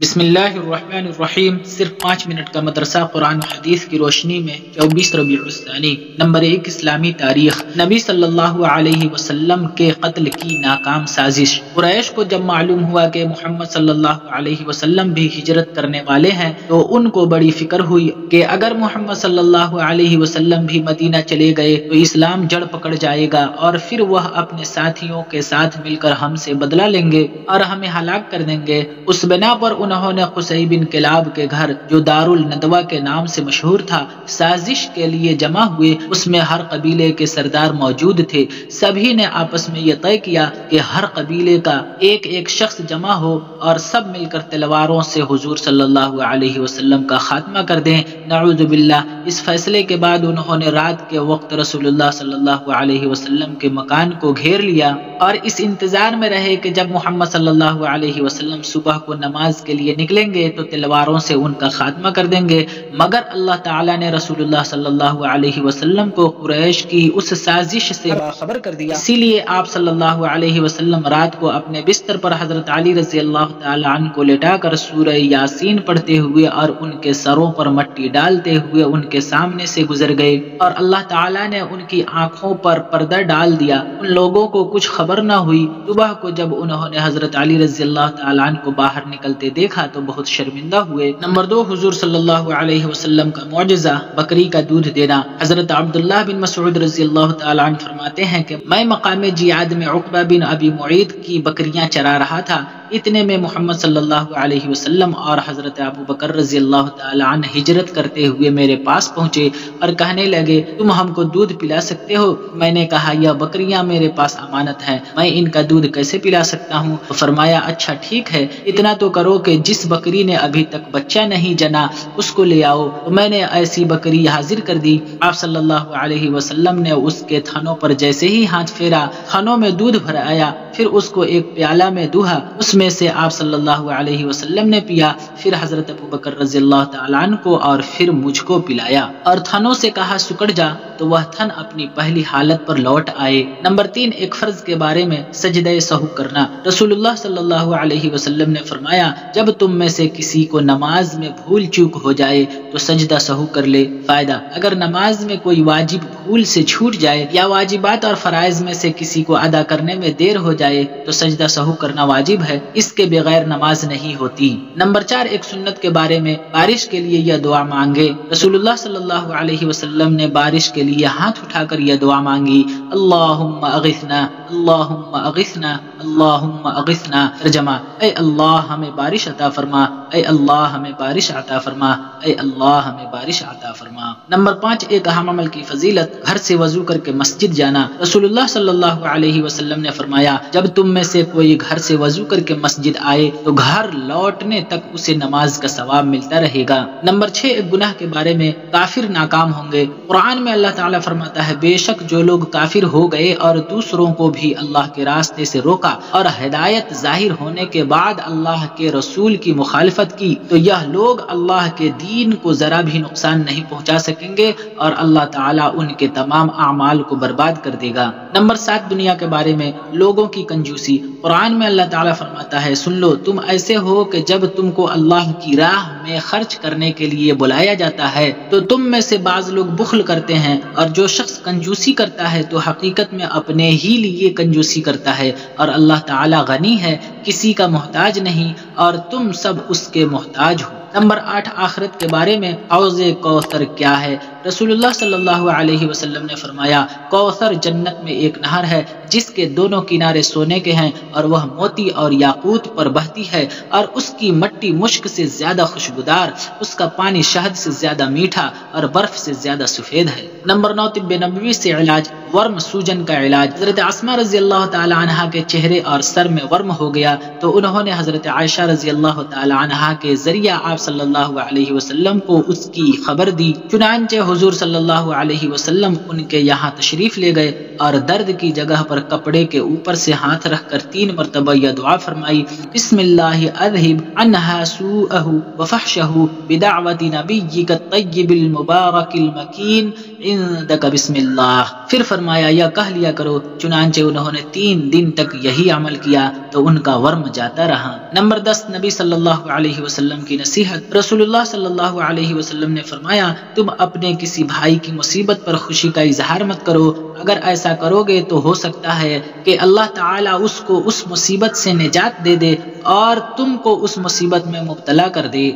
بسم اللہ الرحمن الرحیم۔ صرف 5 منٹ کا مدرسہ قرآن و حدیث کی روشنی میں 24 ربیع الثانی۔ نمبر 1، اسلامی تاریخ۔ نبی صلی اللہ علیہ وسلم کے قتل کی ناکام سازش۔ قریش کو جب معلوم ہوا کہ محمد صلی اللہ علیہ وسلم بھی ہجرت کرنے والے ہیں تو ان کو بڑی فکر ہوئی کہ اگر محمد صلی اللہ علیہ وسلم بھی مدینہ چلے گئے تو اسلام جڑ پکڑ جائے گا اور پھر وہ اپنے ساتھیوں کے ساتھ مل کر ہم سے بدلہ لیں گے اور ہمیں ہلاک کر دیں گے۔ اس بنا پر انہوں نے قصی بن کلاب کے گھر جو دار الندوہ کے نام سے مشہور تھا سازش کے لیے جمع ہوئے۔ اس میں ہر قبیلے کے سردار موجود تھے۔ سبھی نے آپس میں یہ طے کیا کہ ہر قبیلے کا ایک ایک شخص جمع ہو اور سب مل کر تلواروں سے حضور صلی اللہ علیہ وسلم کا خاتمہ کر دیں۔ نعوذ باللہ۔ اس فیصلے کے بعد انہوں نے رات کے وقت رسول اللہ صلی اللہ علیہ وسلم کے مکان کو گھیر لیا اور اس انتظار میں رہے کہ جب محمد صلی اللہ علیہ وسلم صبح کو نماز کے لیے نکلیں گے تو تلواروں سے ان کا خاتمہ کر دیں گے، مگر اللہ تعالیٰ نے رسول اللہ صلی اللہ علیہ وسلم کو قریش کی اس سازش سے باخبر کر دیا۔ اسی لیے آپ صلی اللہ علیہ وسلم رات کو اپنے بستر پر حضرت علی رضی اللہ تعالیٰ عنہ کو لٹا کر سورہ یاسین پڑھتے ہوئے اور ان کے سروں پر مٹی ڈالتے ہوئے ان کے سامنے سے گزر گئے اور اللہ تعالیٰ نے ان کی آنکھوں پر پردہ ڈال دیا۔ ان لوگوں کو کچھ خبر نہ ہوئی۔ صبح کو جب انہوں نے حضرت علی رضی اللہ تعالیٰ عنہ کو باہر نکلتے دیکھا تو بہت شرمندہ ہوئے۔ نمبر 2، حضور صلی اللہ علیہ وسلم کا معجزہ، بکری کا دودھ دینا۔ حضرت عبداللہ بن مسعود رضی اللہ تعالیٰ عنہ فرماتے ہیں کہ میں مقام جیاد میں عقبہ بن ابی معیط کی بکریاں چرا رہا تھا، اتنے میں محمد صلی اللہ علیہ وسلم اور حضرت ابو بکر رضی اللہ تعالیٰ عنہ ہجرت کرتے ہوئے میرے پاس پہنچے اور کہنے لگے تم ہم کو دودھ پلا سکتے ہو؟ میں نے کہا یہ بکریاں میرے پاس امانت ہیں، میں ان کا دودھ کیسے پلا سکتا ہوں؟ تو فرمایا اچھا ٹھیک ہے، اتنا تو کرو کہ جس بکری نے ابھی تک بچہ نہیں جنا اس کو لے آؤ۔ تو میں نے ایسی بکری حاضر کر دی۔ آپ صلی اللہ علیہ وسلم نے اس کے تھنوں پر جیسے ہی ہاتھ پھیرا، تھنوں میں دودھ بھر آیا، پھر اس کو ایک پیالہ میں دوہا، اس میں سے آپ صلی اللہ علیہ وسلم نے پیا، پھر حضرت ابو بکر رضی اللہ تعالیٰ عنہ کو اور پھر مجھ کو پلایا اور تھنوں سے کہا سکڑ جا، تو وہ تھن اپنی پہلی حالت پر لوٹ آئے۔ نمبر 3، ایک فرض کے بارے میں سجدہ سہو کرنا۔ رسول اللہ صلی اللہ علیہ وسلم نے فرمایا جب تم میں سے کسی کو نماز میں بھول چوک ہو جائے تو سجدہ سہو کر لے۔ فائدہ، اگر نماز میں کوئی واجب بھول سے چھوٹ جائے یا واجبات اور فرائض میں سے کسی کو ادا کرنے میں دیر ہو جائے تو سجدہ سہو کرنا واجب ہے، اس کے بغیر نماز نہیں ہوتی۔ نمبر 4، ایک سنت کے بارے میں بارش کے لیے یہ دعا مانگے۔ رسول اللہ صلی اللہ علیہ وسلم نے بارش کے لیے ہاتھ اٹھا کر یہ دعا مانگی، اللہم اغثنا، اللہم اغثنا، اللہم اغثنا۔ ترجمہ، اے اللہ ہمیں بارش عطا فرما، اے اللہ ہمیں بارش عطا فرما، اے اللہ ہمیں بارش عطا فرما۔ نمبر 5، ایک اہم عمل کی فضیلت، گھر سے وضو کر کے مسجد جانا۔ رسول اللہ صلی اللہ علیہ وسلم نے فرمایا جب تم میں سے کوئی گھر سے وضو کر کے مسجد آئے تو گھر لوٹنے تک اسے نماز کا ثواب ملتا رہے گا۔ نمبر 6، ایک گناہ کے بارے میں کافر ناکام ہوں گے۔ قرآن میں اللہ تعالیٰ فرماتا ہے بے شک جو لوگ کافر ہو گئے اور دوسروں کو بھی اللہ کے راستے سے روکا اور ہدایت ظاہر ہونے کے بعد اللہ کے رسول کی مخالفت کی تو یہ لوگ اللہ کے دین کو ذرا بھی نقصان نہیں پہنچا سکیں گے اور اللہ تعالیٰ ان کے تمام اعمال کو برباد کر دے گا۔ نمبر 7، دنیا کے بارے میں لوگوں کی کنجوسی۔ قرآن میں اللہ تعالیٰ فرماتا ہے سن لو تم ایسے ہو کہ جب تم کو اللہ کی راہ میں خرچ کرنے کے لیے بلایا جاتا ہے تو تم میں سے بعض لوگ بخل کرتے ہیں، اور جو شخص کنجوسی کرتا ہے تو حقیقت میں اپنے ہی لیے کنجوسی کرتا ہے اور اللہ تعالیٰ غنی ہے، کسی کا محتاج نہیں اور تم سب اس کے محتاج ہو۔ نمبر 8، آخرت کے بارے میں حوض کوثر کیا ہے۔ رسول اللہ صلی اللہ علیہ وسلم نے فرمایا کوثر جنت میں ایک نہر ہے جس کے دونوں کنارے سونے کے ہیں اور وہ موتی اور یاقوت پر بہتی ہے اور اس کی مٹی مشک سے زیادہ خوشبودار، اس کا پانی شہد سے زیادہ میٹھا اور برف سے زیادہ سفید ہے۔ نمبر 9، طب نبوی سے علاج، ورم سوجن کا علاج۔ حضرت اسماء رضی اللہ تعالی عنہا کے چہرے اور سر میں ورم ہو گیا تو انہوں نے حضرت عائشہ رضی اللہ تعالی عنہا کے ذریعہ آپ صلی اللہ علیہ وسلم کو اس کی خبر دی۔ چنانچہ حضور صلی اللہ علیہ وسلم ان کے یہاں تشریف لے گئے اور درد کی جگہ پر کپڑے کے اوپر سے ہاتھ رکھ کر 3 مرتبہ یہ دعا فرمائی، بسم اللہ اذهب عنها سوءه وفحشه بدعوت نبیک الطیب المبارک المکین عندک بسم اللہ۔ پھر فرمایا یا کہہ لیا کرو، چنانچہ انہوں نے 3 دن تک یہی عمل کیا تو ان کا ورم جاتا رہا۔ نمبر 10، نبی صلی اللہ علیہ وسلم کی نصیحت۔ رسول اللہ صلی اللہ علیہ وسلم نے فرمایا، تم اپنے کسی بھائی کی مصیبت پر خوشی کا اظہار مت کرو، اگر ایسا کرو گے تو ہو سکتا ہے کہ اللہ تعالیٰ اس کو اس مصیبت سے نجات دے دے اور تم کو اس مصیبت میں مبتلا کر دے۔